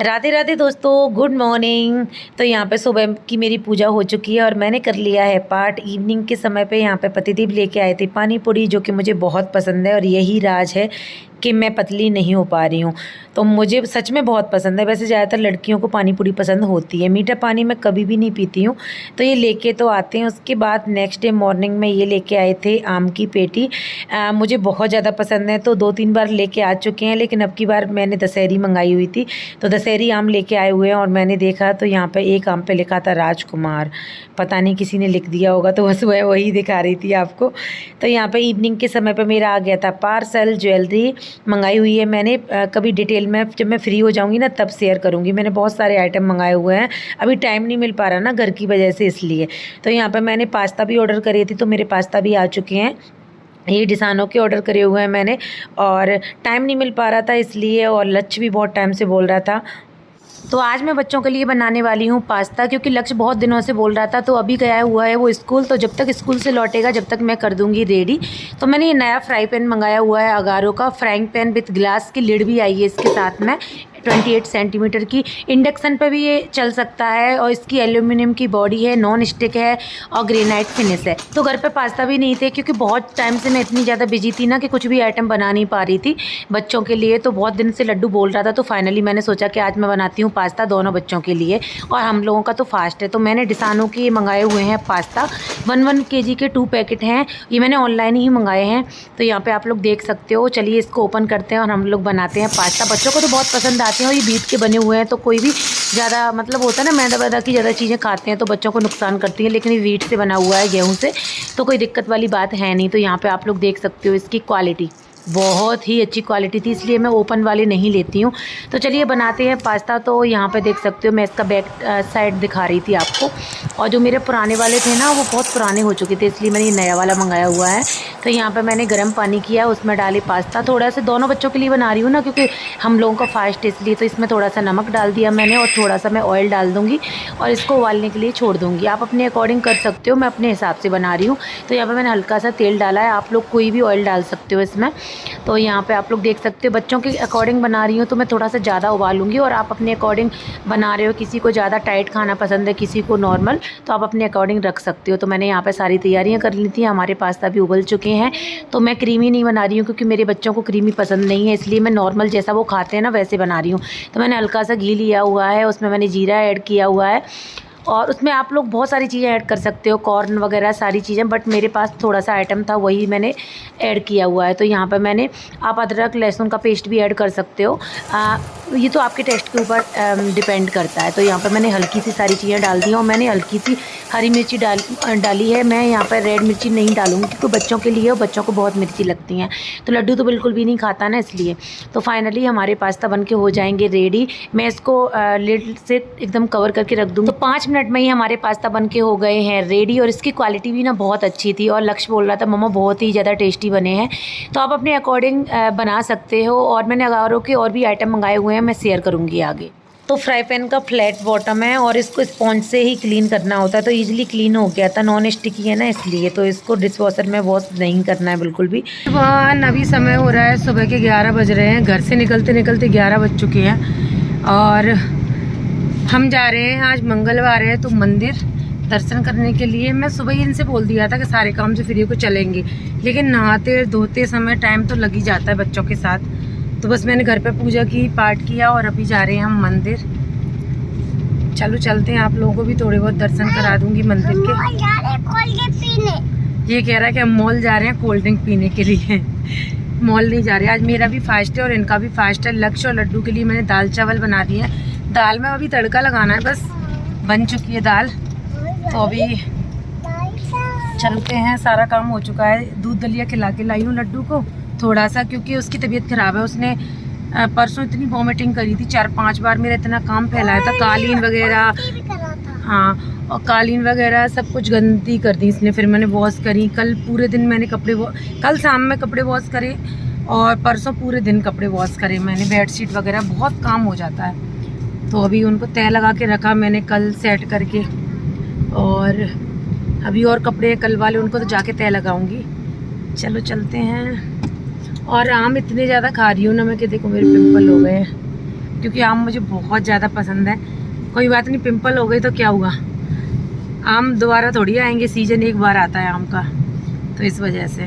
राधे राधे दोस्तों, good morning. तो यहाँ पे सुबह की मेरी पूजा हो चुकी है और मैंने कर लिया है पाठ। इवनिंग के समय पे यहाँ पे पतिदेव लेके आए थे पानी पूरी, जो कि मुझे बहुत पसंद है और यही राज है कि मैं पतली नहीं हो पा रही हूँ। तो मुझे सच में बहुत पसंद है। वैसे ज़्यादातर लड़कियों को पानी पूरी पसंद होती है, मीठा पानी मैं कभी भी नहीं पीती हूँ। तो ये लेके तो आते हैं। उसके बाद नेक्स्ट डे मॉर्निंग में ये लेके आए थे आम की पेटी। मुझे बहुत ज़्यादा पसंद है, तो 2-3 बार लेके आ चुके हैं, लेकिन अब की बार मैंने दशहरी मंगाई हुई थी, तो दशहरी आम लेके आए हुए हैं। और मैंने देखा तो यहाँ पे एक आम पे लिखा था राजकुमार, पता नहीं किसी ने लिख दिया होगा, तो बस वही दिखा रही थी आपको। तो यहाँ पे इवनिंग के समय पे मेरा आ गया था पार्सल। ज्वेलरी मंगाई हुई है मैंने, कभी डिटेल में जब मैं फ्री हो जाऊँगी ना तब शेयर करूँगी। मैंने बहुत सारे आइटम मंगाए हुए हैं, अभी टाइम नहीं मिल पा रहा ना घर की वजह से, इसलिए। तो यहाँ पे मैंने पास्ता भी ऑर्डर करी थी, तो मेरे पास्ता भी आ चुके हैं। ये डिसानो के ऑर्डर करे हुए हैं मैंने, और टाइम नहीं मिल पा रहा था इसलिए, और लक्ष्य भी बहुत टाइम से बोल रहा था। तो आज मैं बच्चों के लिए बनाने वाली हूँ पास्ता, क्योंकि लक्ष्य बहुत दिनों से बोल रहा था। तो अभी गया हुआ है वो स्कूल, तो जब तक स्कूल से लौटेगा जब तक मैं कर दूँगी रेडी। तो मैंने ये नया फ्राई पैन मंगाया हुआ है अगारो का, फ्राइंग पैन विथ ग्लास की लिड भी आई है इसके साथ में, 28 सेंटीमीटर की। इंडक्शन पे भी ये चल सकता है, और इसकी एल्यूमिनियम की बॉडी है, नॉन स्टिक है और ग्रेनाइट फिनिश है। तो घर पे पास्ता भी नहीं थे, क्योंकि बहुत टाइम से मैं इतनी ज़्यादा बिजी थी ना कि कुछ भी आइटम बना नहीं पा रही थी बच्चों के लिए। तो बहुत दिन से लड्डू बोल रहा था, तो फाइनली मैंने सोचा कि आज मैं बनाती हूँ पास्ता दोनों बच्चों के लिए, और हम लोगों का तो फास्ट है। तो मैंने डिसानो के मंगाए हुए हैं पास्ता, 1 kg के 2 पैकेट हैं। ये मैंने ऑनलाइन ही मंगाए हैं। तो यहाँ पे आप लोग देख सकते हो। चलिए इसको ओपन करते हैं और हम लोग बनाते हैं पास्ता। बच्चों को तो बहुत पसंद आते हैं, और ये बीट के बने हुए हैं, तो कोई भी ज़्यादा मतलब होता है ना, मैदा वैदा की ज़्यादा चीज़ें खाते हैं तो बच्चों को नुकसान करती हैं, लेकिन ये व्हीट से बना हुआ है, गेहूँ से, तो कोई दिक्कत वाली बात है नहीं। तो यहाँ पे आप लोग देख सकते हो इसकी क्वालिटी बहुत ही अच्छी क्वालिटी थी, इसलिए मैं ओपन वाले नहीं लेती हूँ। तो चलिए बनाते हैं पास्ता। तो यहाँ पे देख सकते हो मैं इसका बैक साइड दिखा रही थी आपको, और जो मेरे पुराने वाले थे ना वो बहुत पुराने हो चुके थे, इसलिए मैंने ये नया वाला मंगाया हुआ है। तो यहाँ पे मैंने गर्म पानी किया, उसमें डाले पास्ता। थोड़ा सा दोनों बच्चों के लिए बना रही हूँ ना, क्योंकि हम लोगों का फास्ट है, इसलिए। तो इसमें थोड़ा सा नमक डाल दिया मैंने, और थोड़ा सा मैं ऑयल डाल दूँगी, और इसको उबालने के लिए छोड़ दूँगी। आप अपने अकॉर्डिंग कर सकते हो, मैं अपने हिसाब से बना रही हूँ। तो यहाँ पर मैंने हल्का सा तेल डाला है, आप लोग कोई भी ऑयल डाल सकते हो इसमें। तो यहाँ पे आप लोग देख सकते हो बच्चों के अकॉर्डिंग बना रही हूँ, तो मैं थोड़ा सा ज़्यादा उबालूंगी, और आप अपने अकॉर्डिंग बना रहे हो। किसी को ज़्यादा टाइट खाना पसंद है, किसी को नॉर्मल, तो आप अपने अकॉर्डिंग रख सकते हो। तो मैंने यहाँ पे सारी तैयारियाँ कर ली थी, हमारे पास्ता भी उबल चुके हैं। तो मैं क्रीमी नहीं बना रही हूँ, क्योंकि मेरे बच्चों को क्रीमी पसंद नहीं है, इसलिए मैं नॉर्मल जैसा वो खाते हैं ना वैसे बना रही हूँ। तो मैंने हल्का सा घी लिया हुआ है, उसमें मैंने जीरा ऐड किया हुआ है, और उसमें आप लोग बहुत सारी चीज़ें ऐड कर सकते हो, कॉर्न वगैरह सारी चीज़ें, बट मेरे पास थोड़ा सा आइटम था वही मैंने ऐड किया हुआ है। तो यहाँ पर मैंने, आप अदरक लहसुन का पेस्ट भी ऐड कर सकते हो, ये तो आपके टेस्ट के ऊपर डिपेंड करता है। तो यहाँ पर मैंने हल्की सी सारी चीज़ें डाल दी, और मैंने हल्की सी हरी मिर्ची डाली है। मैं यहाँ पर रेड मिर्ची नहीं डालूँगी, क्योंकि बच्चों के लिए, और बच्चों को बहुत मिर्ची लगती हैं, तो लड्डू तो बिल्कुल भी नहीं खाता ना, इसलिए। तो फाइनली हमारे पास्ता बन के हो जाएंगे रेडी। मैं इसको लिड से एकदम कवर करके रख दूँगी। तो 5 मिनट में ही हमारे पास्ता बन के हो गए हैं रेडी, और इसकी क्वालिटी भी ना बहुत अच्छी थी। और लक्ष्य बोल रहा था मम्मा बहुत ही ज़्यादा टेस्टी बने हैं। तो आप अपने अकॉर्डिंग बना सकते हो, और मैंने अगारो के और भी आइटम मंगाए हुए हैं, मैं शेयर करूँगी आगे। तो फ्राई पैन का फ्लैट बॉटम है, और इसको स्पॉन्ज से ही क्लीन करना होता है, तो ईजिली क्लीन हो गया था, नॉन स्टिकी है ना इसलिए। तो इसको डिश वॉशर में वॉश नहीं करना है बिल्कुल भी। सुबह अभी समय हो रहा है, सुबह के 11 बज रहे हैं। घर से निकलते निकलते 11 बज चुके हैं, और हम जा रहे हैं, आज मंगलवार है, तो मंदिर दर्शन करने के लिए। मैं सुबह ही इनसे बोल दिया था कि सारे काम से फ्री को चलेंगे, लेकिन नहाते धोते समय टाइम तो लग ही जाता है बच्चों के साथ। तो बस मैंने घर पे पूजा की, पाठ किया, और अभी जा रहे हैं हम मंदिर। चलो चलते हैं, आप लोगों को भी थोड़े बहुत दर्शन करा दूंगी मंदिर के। ये कह रहा है कि हम मॉल जा रहे हैं कोल्ड ड्रिंक पीने के लिए। मॉल नहीं जा रहे, आज मेरा भी फास्ट है और इनका भी फास्ट है। लक्ष्य और लड्डू के लिए मैंने दाल चावल बना दिए हैं। दाल में अभी तड़का लगाना है, बस बन चुकी है दाल। तो अभी चलते हैं, सारा काम हो चुका है। दूध दलिया खिला के लाई हूँ लड्डू को थोड़ा सा, क्योंकि उसकी तबीयत ख़राब है। उसने परसों इतनी वॉमिटिंग करी थी 4-5 बार, मेरा इतना काम फैलाया था, कालीन वगैरह, हाँ, और कालीन वगैरह सब कुछ गंदी कर दी इसने। फिर मैंने वॉश करी, कल पूरे दिन मैंने कल शाम में कपड़े वॉश करे, और परसों पूरे दिन कपड़े वॉश करे मैंने, बेडशीट वगैरह, बहुत काम हो जाता है। तो अभी उनको तय लगा के रखा मैंने कल सेट करके, और अभी और कपड़े कल वाले उनको तो जाके तय लगाऊंगी। चलो चलते हैं। और आम इतने ज़्यादा खा रही हूँ ना मैं कि देखो मेरे पिंपल हो गए हैं। क्योंकि आम मुझे बहुत ज़्यादा पसंद है। कोई बात नहीं, पिंपल हो गई तो क्या हुआ, आम दोबारा थोड़ी आएंगे, सीजन एक बार आता है आम का, तो इस वजह से।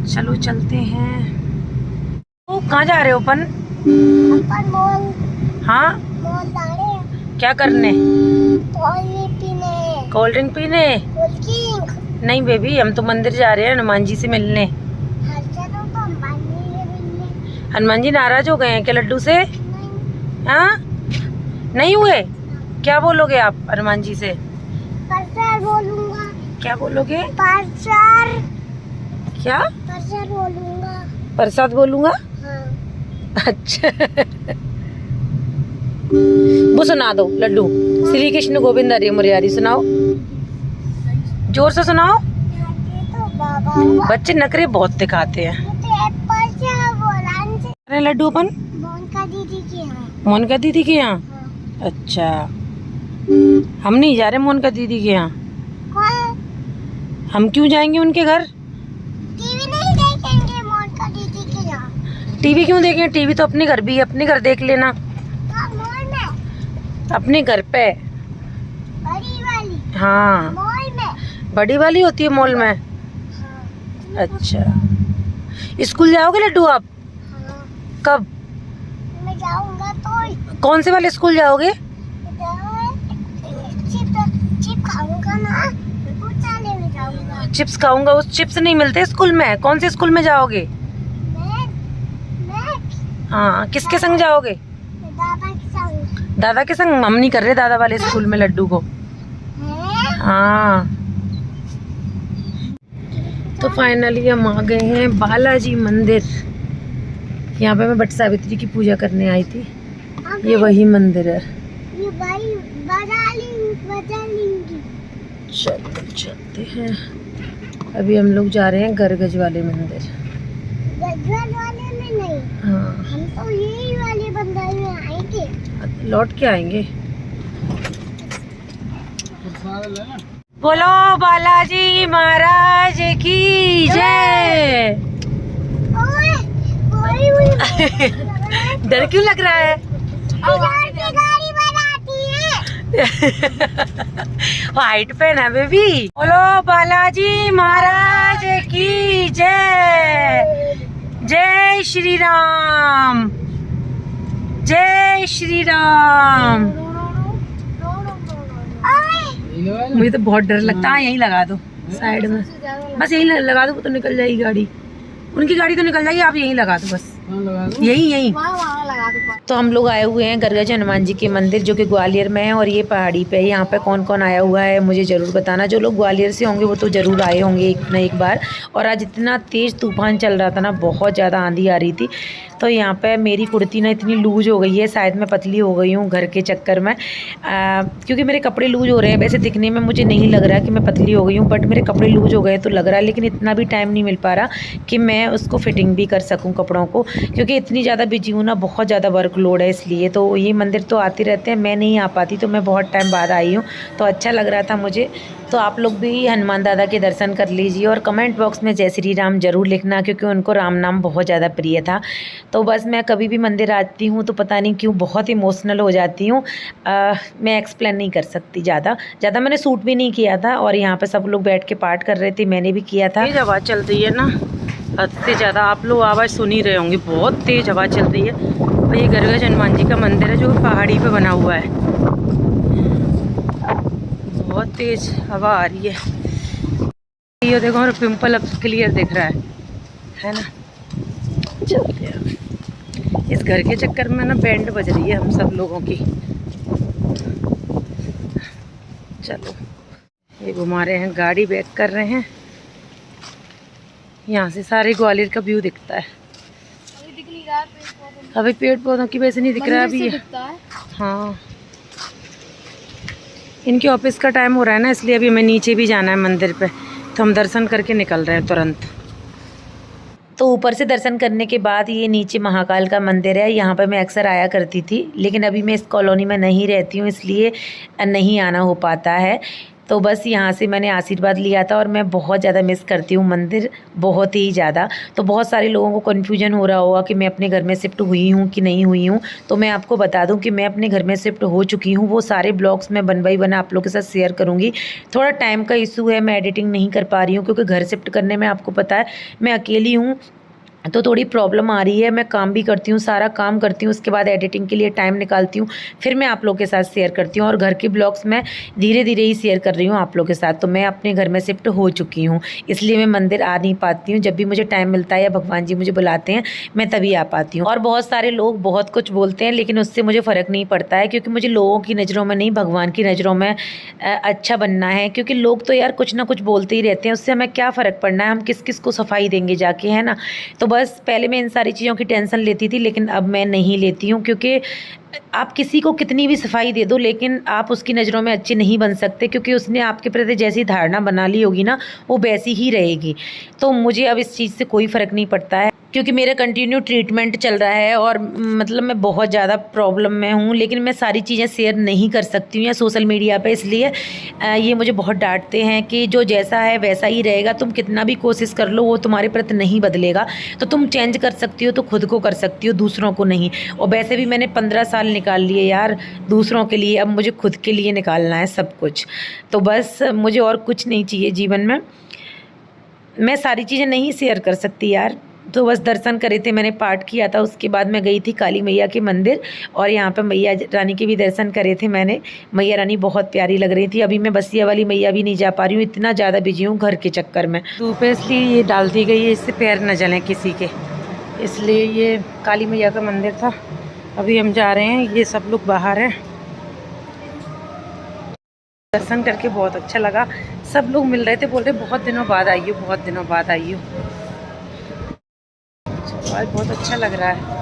चलो चलते हैं। ओ, कहाँ जा रहे हो अपन? मॉल। हाँ, मॉल जा रहे हैं। क्या करने? पीने। कोल्ड ड्रिंक पीने? Cold drink. नहीं बेबी, हम तो मंदिर जा रहे हैं हनुमान जी से मिलने। हनुमान जी नाराज हो गए हैं क्या लड्डू से? हाँ, नहीं हुए? क्या बोलोगे आप हनुमान जी से? परसर बोलूंगा। क्या बोलोगे? परसर। क्या? परसर बोलूंगा। प्रसाद बोलूंगा? हाँ। अच्छा। वो सुना दो लड्डू, श्री कृष्ण गोविंद हरि मुरारी सुनाओ, जोर से सुनाओ। तो बाबा बच्चे नखरे बहुत दिखाते हैं। अरे लड्डू अपन मोनिका दीदी के यहाँ। मोनिका दीदी के यहाँ? हाँ। अच्छा, हम नहीं जा रहे मोनिका दीदी के यहाँ। कौन? हम क्यों जाएंगे उनके घर? टीवी नहीं देखेंगे मोनिका दीदी के यहाँ। टीवी क्यों देखें? टीवी तो अपने घर भी है, अपने घर देख लेना। हाँ, मॉल में। अपने घर पे। बड़ी वाली। हाँ, मॉल में। बड़ी वाली होती है मॉल में। हाँ। अच्छा, स्कूल जाओगे लड्डू आप? हाँ। कब? मैं जाऊंगा तो। कौन से वाले स्कूल जाओगे? चिप खाऊंगा ना, उचाले में जाऊंगा। चिप्स खाऊंगा? उस चिप्स नहीं मिलते स्कूल में। कौन से स्कूल में जाओगे? मैं हाँ, किसके संग जाओगे? दादा के संग। दादा के संग? हम नहीं कर रहे दादा वाले स्कूल में लड्डू को। हैं? हाँ, तो फाइनली हम आ गए हैं बालाजी मंदिर। यहाँ पे मैं बट सावित्री की पूजा करने आई थी। ये वही मंदिर है। ये भाई बजा लेंगी। चलो चलते हैं। अभी हम लोग जा रहे हैं गरगज वाले मंदिर। गजल वाले में नहीं, हाँ, हम तो यही वाले बंदर में आएंगे। लौट के आएंगे। बोलो बालाजी महाराज की जय। ओए, ओए, डर क्यों लग रहा है? गाड़ी बनाती है। हाइट पे ना बेबी। बोलो बालाजी महाराज की जय। जय श्री राम, जय श्री राम। मुझे तो बहुत डर लगता है। यहीं लगा दो साइड में, बस यहीं लगा दो, वो तो निकल जाएगी गाड़ी। उनकी गाड़ी तो निकल जाएगी, आप यहीं लगा दो बस। यहीं तो हम लोग आए हुए हैं गरगज हनुमान जी के मंदिर, जो कि ग्वालियर में है और ये पहाड़ी पे है। यहाँ पे कौन कौन आया हुआ है मुझे ज़रूर बताना। जो लोग ग्वालियर से होंगे वो तो ज़रूर आए होंगे एक न एक बार। और आज इतना तेज़ तूफान चल रहा था ना, बहुत ज़्यादा आंधी आ रही थी। तो यहाँ पे मेरी कुर्ती ना इतनी लूज हो गई है, शायद मैं पतली हो गई हूँ घर के चक्कर में, क्योंकि मेरे कपड़े लूज हो रहे हैं। वैसे दिखने में मुझे नहीं लग रहा कि मैं पतली हो गई हूँ, बट मेरे कपड़े लूज हो गए तो लग रहा है। लेकिन इतना भी टाइम नहीं मिल पा रहा कि मैं उसको फिटिंग भी कर सकूँ कपड़ों को, क्योंकि इतनी ज़्यादा बिजी हूँ ना, बहुत ज़्यादा वर्कलोड है इसलिए। तो ये मंदिर तो आते रहते हैं, मैं नहीं आ पाती, तो मैं बहुत टाइम बाद आई हूँ, तो अच्छा लग रहा था मुझे। तो आप लोग भी हनुमान दादा के दर्शन कर लीजिए और कमेंट बॉक्स में जय श्री राम ज़रूर लिखना, क्योंकि उनको राम नाम बहुत ज़्यादा प्रिय था। तो बस मैं कभी भी मंदिर आती हूँ तो पता नहीं क्यों बहुत इमोशनल हो जाती हूँ। मैं एक्सप्लेन नहीं कर सकती ज़्यादा मैंने सूट भी नहीं किया था, और यहाँ पे सब लोग बैठ के पाठ कर रहे थे, मैंने भी किया था। तेज़ हवा चल रही है ना, हद से ज़्यादा। आप लोग आवाज़ सुन ही रहे होंगे, बहुत तेज़ हवा चल रही है। और ये गरगज हनुमान जी का मंदिर है जो पहाड़ी पे बना हुआ है। बहुत तेज़ हवा आ रही है। ये देखो और पिंपल अब क्लियर दिख रहा है ना। चलते हैं। इस घर के चक्कर में ना बैंड बज रही है हम सब लोगों की। चलो, ये घुमा रहे हैं, गाड़ी बैक कर रहे हैं। यहाँ से सारे ग्वालियर का व्यू दिखता है। अभी दिख नहीं रहा है, अभी पेड़ पौधों की वजह से नहीं दिख रहा अभी। हाँ, इनके ऑफिस का टाइम हो रहा है ना, इसलिए अभी हमें नीचे भी जाना है मंदिर पे, तो हम दर्शन करके निकल रहे हैं तुरंत। तो ऊपर से दर्शन करने के बाद ये नीचे महाकाल का मंदिर है। यहाँ पर मैं अक्सर आया करती थी, लेकिन अभी मैं इस कॉलोनी में नहीं रहती हूँ, इसलिए नहीं आना हो पाता है। तो बस यहाँ से मैंने आशीर्वाद लिया था और मैं बहुत ज़्यादा मिस करती हूँ मंदिर, बहुत ही ज़्यादा। तो बहुत सारे लोगों को कन्फ्यूजन हो रहा होगा कि मैं अपने घर में शिफ्ट हुई हूँ कि नहीं हुई हूँ। तो मैं आपको बता दूँ कि मैं अपने घर में शिफ्ट हो चुकी हूँ। वो सारे ब्लॉग्स मैं 1 बाय 1 आप लोगों के साथ शेयर करूँगी। थोड़ा टाइम का इशू है, मैं एडिटिंग नहीं कर पा रही हूँ क्योंकि घर शिफ्ट करने में आपको पता है मैं अकेली हूँ, तो थोड़ी प्रॉब्लम आ रही है। मैं काम भी करती हूँ, सारा काम करती हूँ, उसके बाद एडिटिंग के लिए टाइम निकालती हूँ, फिर मैं आप लोगों के साथ शेयर करती हूँ। और घर के ब्लॉग्स मैं धीरे धीरे ही शेयर कर रही हूँ आप लोगों के साथ। तो मैं अपने घर में शिफ्ट हो चुकी हूँ, इसलिए मैं मंदिर आ नहीं पाती हूँ। जब भी मुझे टाइम मिलता है या भगवान जी मुझे बुलाते हैं मैं तभी आ पाती हूँ। और बहुत सारे लोग बहुत कुछ बोलते हैं, लेकिन उससे मुझे फ़र्क नहीं पड़ता है, क्योंकि मुझे लोगों की नज़रों में नहीं, भगवान की नज़रों में अच्छा बनना है। क्योंकि लोग तो यार कुछ ना कुछ बोलते ही रहते हैं, उससे हमें क्या फ़र्क पड़ना है, हम किस किस को सफाई देंगे जाके, है ना। तो बस पहले मैं सारी चीज़ों की टेंशन लेती थी, लेकिन अब मैं नहीं लेती हूँ। क्योंकि आप किसी को कितनी भी सफाई दे दो, लेकिन आप उसकी नज़रों में अच्छे नहीं बन सकते, क्योंकि उसने आपके प्रति जैसी धारणा बना ली होगी ना, वो वैसी ही रहेगी। तो मुझे अब इस चीज़ से कोई फ़र्क नहीं पड़ता है, क्योंकि मेरा कंटिन्यू ट्रीटमेंट चल रहा है और मतलब मैं बहुत ज़्यादा प्रॉब्लम में हूँ। लेकिन मैं सारी चीज़ें शेयर नहीं कर सकती हूँ या सोशल मीडिया पे, इसलिए ये मुझे बहुत डांटते हैं कि जो जैसा है वैसा ही रहेगा, तुम कितना भी कोशिश कर लो वो तुम्हारे प्रति नहीं बदलेगा। तो तुम चेंज कर सकती हो तो खुद को कर सकती हो, दूसरों को नहीं। और वैसे भी मैंने 15 साल निकाल लिए यार दूसरों के लिए, अब मुझे खुद के लिए निकालना है सब कुछ। तो बस मुझे और कुछ नहीं चाहिए जीवन में। मैं सारी चीज़ें नहीं शेयर कर सकती यार। तो बस दर्शन करे थे, मैंने पाठ किया था, उसके बाद मैं गई थी काली मैया के मंदिर और यहाँ पे मैया रानी के भी दर्शन करे थे मैंने। मैया रानी बहुत प्यारी लग रही थी। अभी मैं बसिया वाली मैया भी नहीं जा पा रही हूँ, इतना ज़्यादा बिजी हूँ घर के चक्कर में। धूप है इसलिए ये डाल दी गई है, इससे पैर न जलें किसी के, इसलिए ये काली मैया का मंदिर था। अभी हम जा रहे हैं, ये सब लोग बाहर हैं। दर्शन करके बहुत अच्छा लगा। सब लोग मिल रहे थे, बोल रहे बहुत दिनों बाद आई हो, बहुत दिनों बाद आई हो। आज बहुत अच्छा लग रहा है।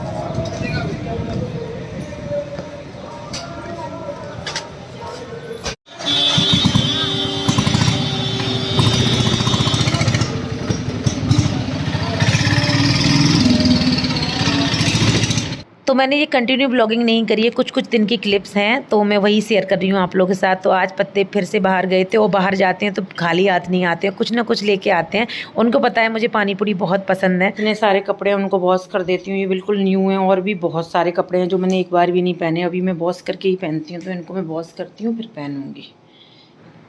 तो मैंने ये कंटिन्यू ब्लॉगिंग नहीं करी है, कुछ कुछ दिन की क्लिप्स हैं, तो मैं वही शेयर कर रही हूँ आप लोगों के साथ। तो आज पत्ते फिर से बाहर गए थे, और बाहर जाते हैं तो खाली हाथ नहीं आते हैं, कुछ ना कुछ लेके आते हैं। उनको पता है मुझे पानी पूरी बहुत पसंद है। इतने सारे कपड़े उनको वॉश कर देती हूँ, ये बिल्कुल न्यू हैं। और भी बहुत सारे कपड़े हैं जो मैंने एक बार भी नहीं पहने, अभी मैं वॉश करके ही पहनती हूँ। तो इनको मैं वॉश करती हूँ फिर पहनूँगी।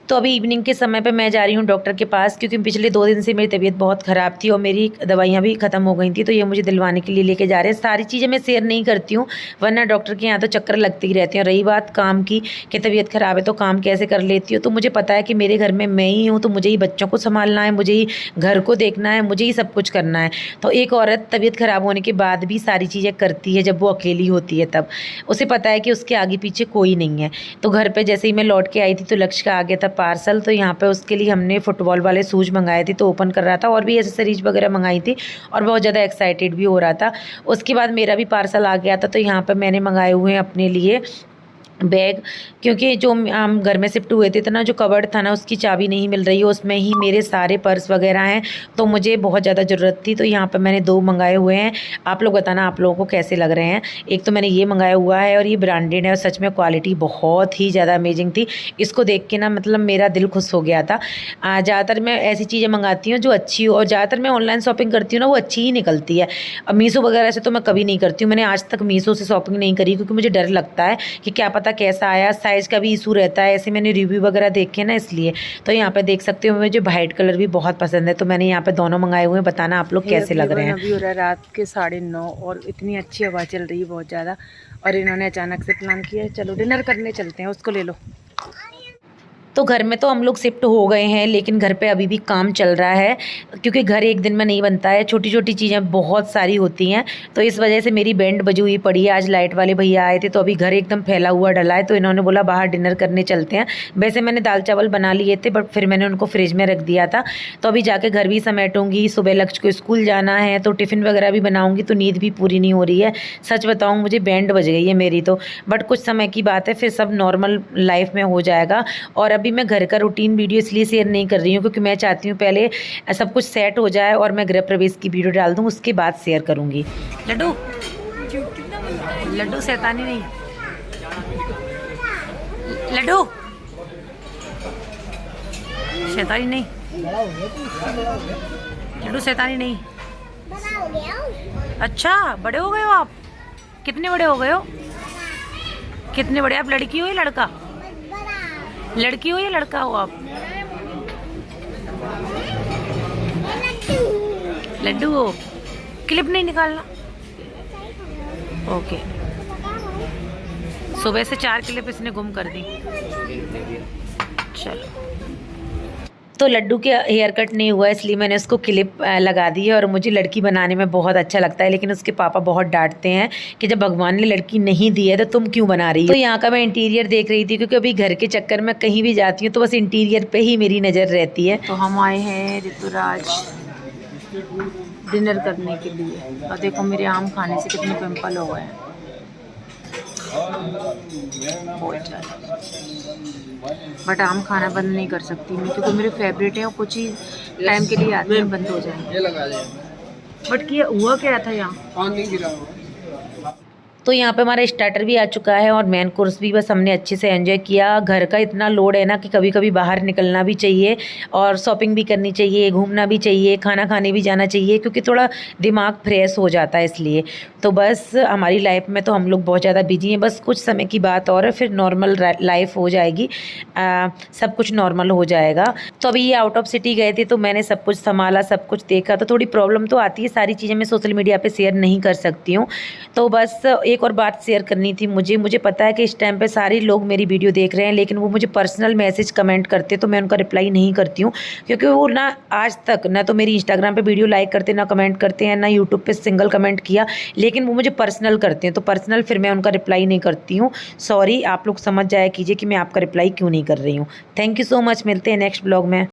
तो अभी इवनिंग के समय पे मैं जा रही हूँ डॉक्टर के पास, क्योंकि पिछले 2 दिन से मेरी तबीयत बहुत ख़राब थी और मेरी दवाइयाँ भी ख़त्म हो गई थी। तो ये मुझे दिलवाने के लिए लेके जा रहे हैं। सारी चीज़ें मैं शेयर नहीं करती हूँ, वरना डॉक्टर के यहाँ तो चक्कर लगते ही रहते हैं। रही बात काम की कि तबीयत ख़राब है तो काम कैसे कर लेती हूँ, तो मुझे पता है कि मेरे घर में मैं ही हूँ, तो मुझे ही बच्चों को संभालना है, मुझे ही घर को देखना है, मुझे ही सब कुछ करना है। तो एक औरत तबीयत ख़राब होने के बाद भी सारी चीज़ें करती है, जब वो अकेली होती है तब। उसे पता है कि उसके आगे पीछे कोई नहीं है। तो घर पर जैसे ही मैं लौट के आई थी तो लक्ष्य का आ गया था पार्सल। तो यहाँ पे उसके लिए हमने फुटबॉल वाले शूज़ मंगाए थे, तो ओपन कर रहा था, और भी एसेसरीज वगैरह मंगाई थी, और बहुत ज़्यादा एक्साइटेड भी हो रहा था। उसके बाद मेरा भी पार्सल आ गया था, तो यहाँ पे मैंने मंगाए हुए हैं अपने लिए बैग, क्योंकि जो हम घर में शिफ्ट हुए थे ना, जो कबर्ड था ना उसकी चाबी नहीं मिल रही है, उसमें ही मेरे सारे पर्स वगैरह हैं। तो मुझे बहुत ज़्यादा ज़रूरत थी, तो यहाँ पे मैंने 2 मंगाए हुए हैं। आप लोग बताना आप लोगों को कैसे लग रहे हैं। एक तो मैंने ये मंगाया हुआ है और ये ब्रांडेड है, और सच में क्वालिटी बहुत ही ज़्यादा अमेजिंग थी। इसको देख के ना मतलब मेरा दिल खुश हो गया था। ज़्यादातर मैं ऐसी चीज़ें मंगाती हूँ जो अच्छी हो, और ज़्यादातर मैं ऑनलाइन शॉपिंग करती हूँ ना, वो अच्छी ही निकलती है। अब मीशो वगैरह से तो मैं कभी नहीं करती हूँ, मैंने आज तक मीशो से शॉपिंग नहीं करी, क्योंकि मुझे डर लगता है कि क्या पता कैसा आया, साइज़ का भी इशू रहता है। ऐसे मैंने रिव्यू वगैरह देखे ना, इसलिए। तो यहाँ पे देख सकते हो मुझे वाइट कलर भी बहुत पसंद है, तो मैंने यहाँ पे दोनों मंगाए हुए हैं। बताना आप लोग कैसे लग रहे हैं। अभी हो रहा है रात के 9:30 और इतनी अच्छी हवा चल रही है बहुत ज़्यादा, और इन्होंने अचानक से प्लान किया है चलो डिनर करने चलते हैं, उसको ले लो। तो घर में तो हम लोग शिफ्ट हो गए हैं, लेकिन घर पे अभी भी काम चल रहा है, क्योंकि घर एक दिन में नहीं बनता है, छोटी छोटी चीज़ें बहुत सारी होती हैं। तो इस वजह से मेरी बैंड बजी हुई पड़ी है। आज लाइट वाले भैया आए थे, तो अभी घर एकदम फैला हुआ डला है, तो इन्होंने बोला बाहर डिनर करने चलते हैं। वैसे मैंने दाल चावल बना लिए थे, बट फिर मैंने उनको फ्रिज में रख दिया था। तो अभी जाके घर भी समेटूंगी, सुबह लक्ष्य को स्कूल जाना है, तो टिफ़िन वगैरह भी बनाऊँगी। तो नींद भी पूरी नहीं हो रही है, सच बताऊँ मुझे बैंड बज गई है मेरी तो। बट कुछ समय की बात है, फिर सब नॉर्मल लाइफ में हो जाएगा। और अभी मैं घर का रूटीन वीडियो इसलिए शेयर नहीं कर रही हूँ, क्योंकि मैं चाहती हूँ पहले सब कुछ सेट हो जाए और मैं गृह प्रवेश की वीडियो डाल दूँ, उसके बाद शेयर करूँगी। लड्डू लड्डू शैतानी नहीं, लड्डू शैतानी नहीं, लड्डू शैतानी नहीं। बड़ा हो गया हूँ। अच्छा बड़े हो गए हो आप? कितने बड़े हो गए हो? कितने बड़े? आप लड़की हो या लड़का? बड़ा लड़की हो या लड़का हो आप? लड्डू हो। क्लिप नहीं निकालना। ओके। सुबह से 4 क्लिप इसने गुम कर दी। चलो, तो लड्डू के हेयर कट नहीं हुआ इसलिए मैंने उसको क्लिप लगा दी है। और मुझे लड़की बनाने में बहुत अच्छा लगता है, लेकिन उसके पापा बहुत डांटते हैं कि जब भगवान ने लड़की नहीं दी है तो तुम क्यों बना रही हो। तो यहाँ का मैं इंटीरियर देख रही थी, क्योंकि अभी घर के चक्कर में कहीं भी जाती हूँ तो बस इंटीरियर पे ही मेरी नज़र रहती है। तो हम आए हैं ऋतुराज डिनर करने के लिए, और देखो मेरे आम खाने से कितने पिंपल हो गए हैं, बहुत ज़्यादा। बट आम खाना बंद नहीं कर सकती मैं, क्योंकि मेरे फेवरेट है और कुछ ही टाइम के लिए आते हैं बंद हो जाएंगे। बट किया हुआ क्या था यहाँ? तो यहाँ पे हमारा स्टार्टर भी आ चुका है और मेन कोर्स भी बस हमने अच्छे से एंजॉय किया। घर का इतना लोड है ना कि कभी कभी बाहर निकलना भी चाहिए और शॉपिंग भी करनी चाहिए, घूमना भी चाहिए, खाना खाने भी जाना चाहिए, क्योंकि थोड़ा दिमाग फ्रेश हो जाता है इसलिए। तो बस हमारी लाइफ में तो हम लोग बहुत ज़्यादा बिजी हैं, बस कुछ समय की बात और है, फिर नॉर्मल लाइफ हो जाएगी, सब कुछ नॉर्मल हो जाएगा। तो अभी ये आउट ऑफ सिटी गए थे तो मैंने सब कुछ संभाला, सब कुछ देखा। तो थोड़ी प्रॉब्लम तो आती है, सारी चीज़ें मैं सोशल मीडिया पर शेयर नहीं कर सकती हूँ। तो बस एक और बात शेयर करनी थी मुझे पता है कि इस टाइम पे सारे लोग मेरी वीडियो देख रहे हैं, लेकिन वो मुझे पर्सनल मैसेज कमेंट करते तो मैं उनका रिप्लाई नहीं करती हूँ, क्योंकि वो ना आज तक ना तो मेरी इंस्टाग्राम पे वीडियो लाइक करते, ना कमेंट करते हैं, ना यूट्यूब पे सिंगल कमेंट किया, लेकिन वो मुझे पर्सनल करते हैं। तो पर्सनल फिर मैं उनका रिप्लाई नहीं करती हूँ। सॉरी, आप लोग समझ जाया कीजिए कि मैं आपका रिप्लाई क्यों नहीं कर रही हूँ। थैंक यू सो मच, मिलते हैं नेक्स्ट ब्लॉग में।